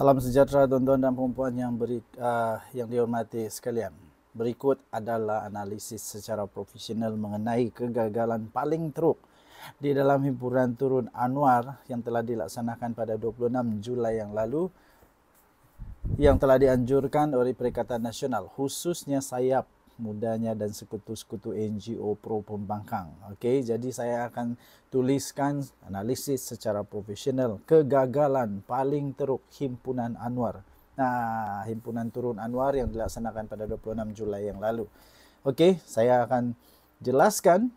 Salam sejahtera tuan-tuan dan puan yang dihormati sekalian. Berikut adalah analisis secara profesional mengenai kegagalan paling teruk di dalam himpunan turun Anwar yang telah dilaksanakan pada 26 Julai yang lalu, yang telah dianjurkan oleh Perikatan Nasional, khususnya sayap mudanya dan sekutu-sekutu NGO pro pembangkang. Okey, jadi saya akan tuliskan analisis secara profesional kegagalan paling teruk himpunan Anwar. Himpunan turun Anwar yang dilaksanakan pada 26 Julai yang lalu. Okey, saya akan jelaskan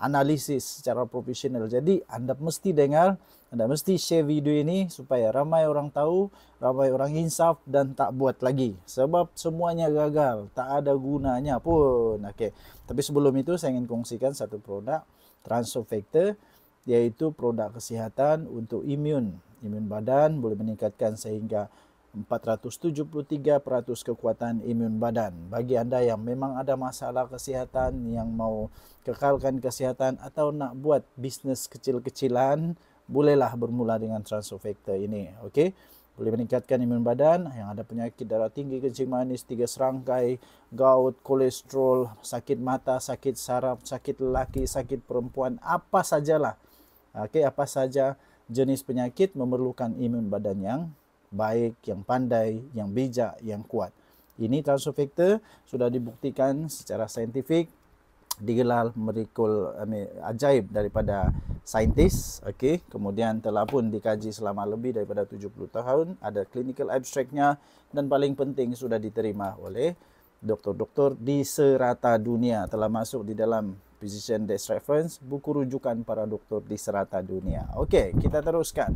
analisis secara profesional. Jadi anda mesti dengar, anda mesti share video ini supaya ramai orang tahu, ramai orang insaf dan tak buat lagi. Sebab semuanya gagal, tak ada gunanya pun. Okey. Tapi sebelum itu saya ingin kongsikan satu produk Transofactor, iaitu produk kesihatan untuk imun badan, boleh meningkatkan sehingga 473% kekuatan imun badan. Bagi anda yang memang ada masalah kesihatan, yang mau kekalkan kesihatan atau nak buat bisnes kecil-kecilan, bolehlah bermula dengan Transofactor ini. Okey, boleh meningkatkan imun badan yang ada penyakit darah tinggi, kencing manis, 3 serangkai, gout, kolesterol, sakit mata, sakit saraf, sakit lelaki, sakit perempuan, apa sajalah. Okey, apa saja jenis penyakit memerlukan imun badan yang baik, yang pandai, yang bijak, yang kuat. Ini Transofactor sudah dibuktikan secara saintifik, digelar miracle ajaib daripada saintis. Okey, kemudian telah pun dikaji selama lebih daripada 70 tahun, ada clinical abstractnya, dan paling penting sudah diterima oleh doktor-doktor di serata dunia, telah masuk di dalam Physician Desk Reference, buku rujukan para doktor di serata dunia. Okey, kita teruskan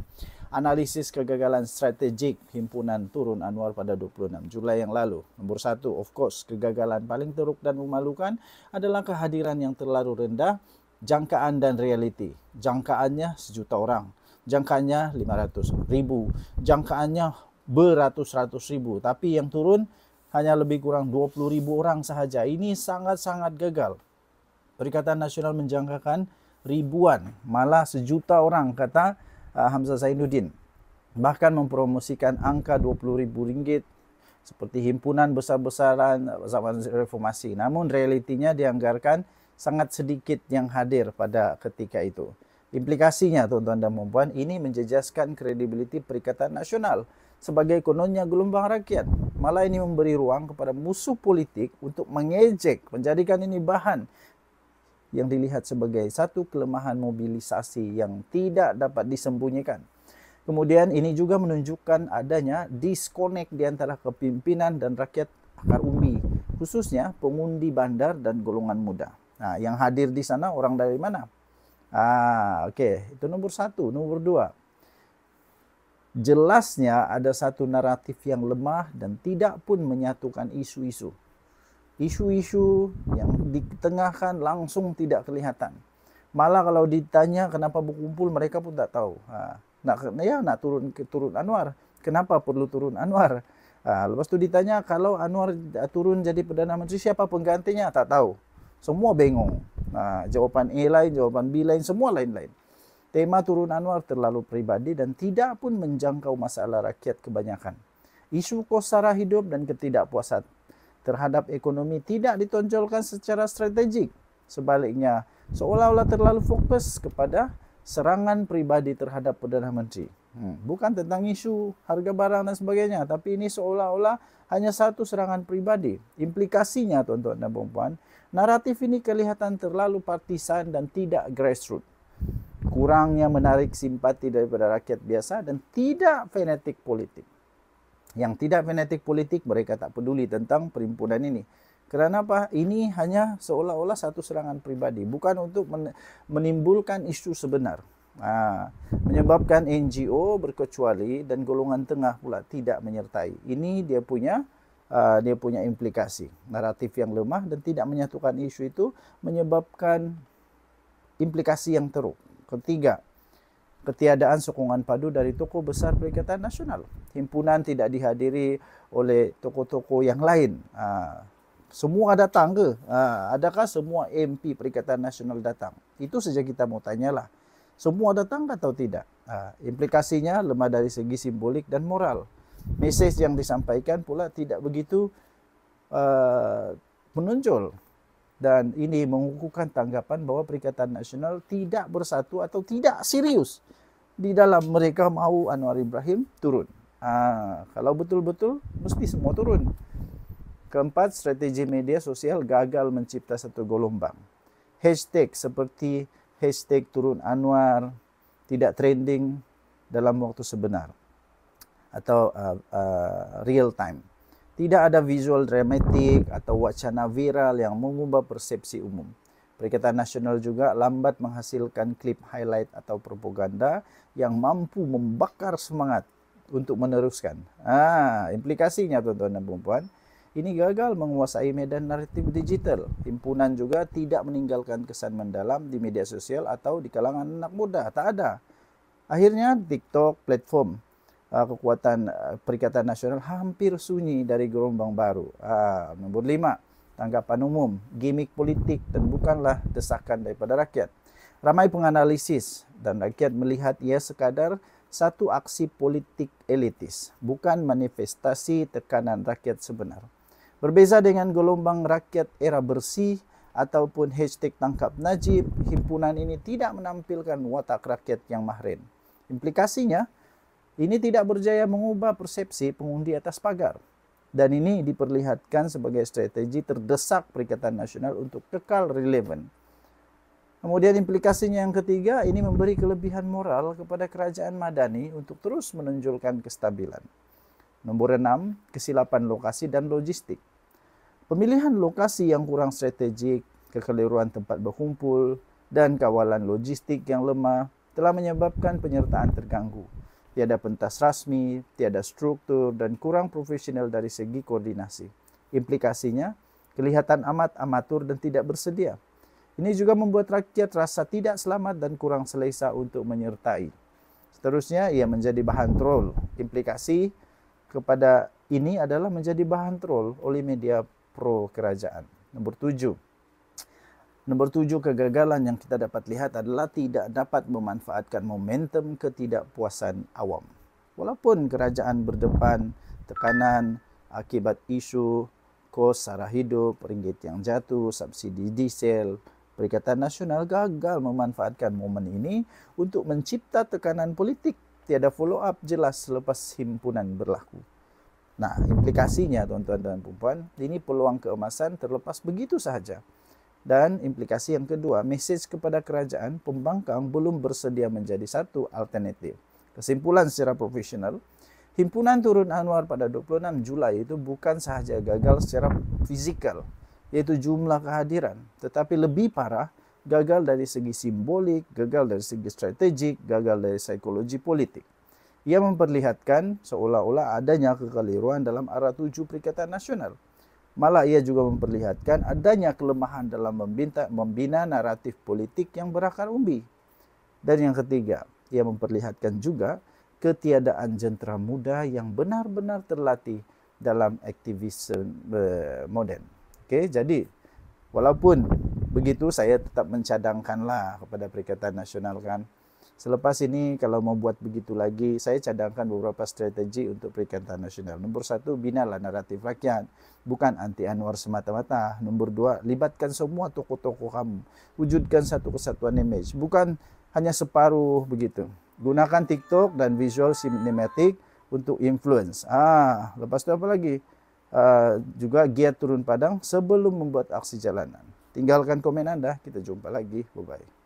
analisis kegagalan strategik himpunan turun Anwar pada 26 Julai yang lalu. Nombor 1, of course, kegagalan paling teruk dan memalukan adalah kehadiran yang terlalu rendah jangkaan dan realiti. Jangkaannya 1 juta orang, jangkaannya 500,000, jangkaannya beratus-ratus ribu, tapi yang turun hanya lebih kurang 20,000 orang sahaja. Ini sangat-sangat gagal. Perikatan Nasional menjangkakan ribuan, malah 1 juta orang, kata Hamzah Zainuddin. Bahkan mempromosikan angka RM20,000 seperti himpunan besar-besaran zaman reformasi. Namun realitinya dianggarkan sangat sedikit yang hadir pada ketika itu. Implikasinya, tuan-tuan dan puan, ini menjejaskan kredibiliti Perikatan Nasional sebagai kononnya gelombang rakyat. Malah ini memberi ruang kepada musuh politik untuk mengejek, menjadikan ini bahan yang dilihat sebagai satu kelemahan mobilisasi yang tidak dapat disembunyikan. Kemudian ini juga menunjukkan adanya disconnect di antara kepimpinan dan rakyat akar umbi, khususnya pengundi bandar dan golongan muda. Yang hadir di sana orang dari mana? Okey, itu nombor 1. Nombor 2, jelasnya ada satu naratif yang lemah dan tidak pun menyatukan isu-isu. Isu-isu yang ditengahkan langsung tidak kelihatan. Malah kalau ditanya kenapa berkumpul, mereka pun tak tahu. Nak turun Anwar. Kenapa perlu turun Anwar? Lepas tu ditanya kalau Anwar turun jadi Perdana Menteri, siapa penggantinya? Tak tahu. Semua bengong. Jawapan A lain, jawapan B lain, semua lain-lain. Tema turun Anwar terlalu pribadi dan tidak pun menjangkau masalah rakyat kebanyakan. Isu kos sara hidup dan ketidakpuasan terhadap ekonomi tidak ditonjolkan secara strategik. Sebaliknya, seolah-olah terlalu fokus kepada serangan pribadi terhadap Perdana Menteri. Bukan tentang isu harga barang dan sebagainya, tapi ini seolah-olah hanya satu serangan pribadi. Implikasinya, tuan-tuan dan puan, naratif ini kelihatan terlalu partisan dan tidak grassroots. Kurangnya menarik simpati daripada rakyat biasa dan tidak fanatik politik. Yang tidak fanatik politik, mereka tak peduli tentang perhimpunan ini. Kerana apa? Ini hanya seolah-olah satu serangan pribadi, bukan untuk menimbulkan isu sebenar. Menyebabkan NGO berkecuali dan golongan tengah pula tidak menyertai. Ini dia punya implikasi. Naratif yang lemah dan tidak menyatukan isu itu menyebabkan implikasi yang teruk. Ketiga, ketiadaan sokongan padu dari tokoh besar Perikatan Nasional. Himpunan tidak dihadiri oleh tokoh-tokoh yang lain. Semua datang ke? Adakah semua MP Perikatan Nasional datang? Itu saja kita mau tanyalah. Semua datang atau tidak? Implikasinya lemah dari segi simbolik dan moral. Mesej yang disampaikan pula tidak begitu menonjol. Dan ini mengukuhkan tanggapan bahwa Perikatan Nasional tidak bersatu atau tidak serius di dalam mereka mahu Anwar Ibrahim turun. Kalau betul-betul mesti semua turun. Keempat, strategi media sosial gagal mencipta satu gelombang. Hashtag seperti hashtag turun Anwar tidak trending dalam waktu sebenar atau real time. Tidak ada visual dramatik atau wacana viral yang mengubah persepsi umum. Perikatan Nasional juga lambat menghasilkan klip highlight atau propaganda yang mampu membakar semangat untuk meneruskan. Implikasinya tuan-tuan dan puan-puan, ini gagal menguasai medan naratif digital. Himpunan juga tidak meninggalkan kesan mendalam di media sosial atau di kalangan anak muda. Tak ada. Akhirnya TikTok, platform kekuatan Perikatan Nasional hampir sunyi dari gelombang baru. Nombor 5, tanggapan umum, gimik politik dan bukanlah desakan daripada rakyat. Ramai penganalisis dan rakyat melihat ia sekadar satu aksi politik elitis, bukan manifestasi tekanan rakyat sebenar. Berbeza dengan gelombang rakyat era bersih ataupun hashtag tangkap Najib, himpunan ini tidak menampilkan watak rakyat yang mahren. Implikasinya, ini tidak berjaya mengubah persepsi pengundi atas pagar. Dan ini diperlihatkan sebagai strategi terdesak Perikatan Nasional untuk kekal relevan. Kemudian implikasinya yang ketiga, ini memberi kelebihan moral kepada kerajaan Madani untuk terus menonjolkan kestabilan. Nomor 6, kesilapan lokasi dan logistik. Pemilihan lokasi yang kurang strategik, kekeliruan tempat berkumpul, dan kawalan logistik yang lemah telah menyebabkan penyertaan terganggu. Tiada pentas rasmi, tiada struktur, dan kurang profesional dari segi koordinasi. Implikasinya, kelihatan amat amatur dan tidak bersedia. Ini juga membuat rakyat rasa tidak selamat dan kurang selesa untuk menyertai. Seterusnya, ia menjadi bahan troll. Implikasi kepada ini adalah menjadi bahan troll oleh media pro kerajaan. Nomor 7. Kegagalan yang kita dapat lihat adalah tidak dapat memanfaatkan momentum ketidakpuasan awam. Walaupun kerajaan berdepan tekanan akibat isu kos sara hidup, ringgit yang jatuh, subsidi diesel, Perikatan Nasional gagal memanfaatkan momen ini untuk mencipta tekanan politik. Tiada follow up jelas selepas himpunan berlaku. Nah, implikasinya tuan-tuan dan puan-puan, ini peluang keemasan terlepas begitu sahaja. Dan implikasi yang kedua, mesej kepada kerajaan, pembangkang belum bersedia menjadi satu alternatif. Kesimpulan secara profesional, himpunan turun Anwar pada 26 Julai itu bukan sahaja gagal secara fizikal, yaitu jumlah kehadiran, tetapi lebih parah, gagal dari segi simbolik, gagal dari segi strategik, gagal dari psikologi politik. Ia memperlihatkan seolah-olah adanya kekeliruan dalam arah tuju Perikatan Nasional. Malah ia juga memperlihatkan adanya kelemahan dalam membina naratif politik yang berakar umbi. Dan yang ketiga, ia memperlihatkan juga ketiadaan jentera muda yang benar-benar terlatih dalam aktivisme moden. Jadi walaupun begitu saya tetap mencadangkanlah kepada Perikatan Nasional kan. Selepas ini kalau mau buat begitu lagi, saya cadangkan beberapa strategi untuk Perikatan Nasional. Nomor 1, binalah naratif rakyat, bukan anti Anwar semata-mata. Nomor 2, libatkan semua tokoh-tokoh kamu. Wujudkan satu kesatuan image, bukan hanya separuh begitu. Gunakan TikTok dan visual cinematic untuk influence. Lepas itu apa lagi? Juga giat turun padang sebelum membuat aksi jalanan. Tinggalkan komen Anda, kita jumpa lagi. Bye-bye.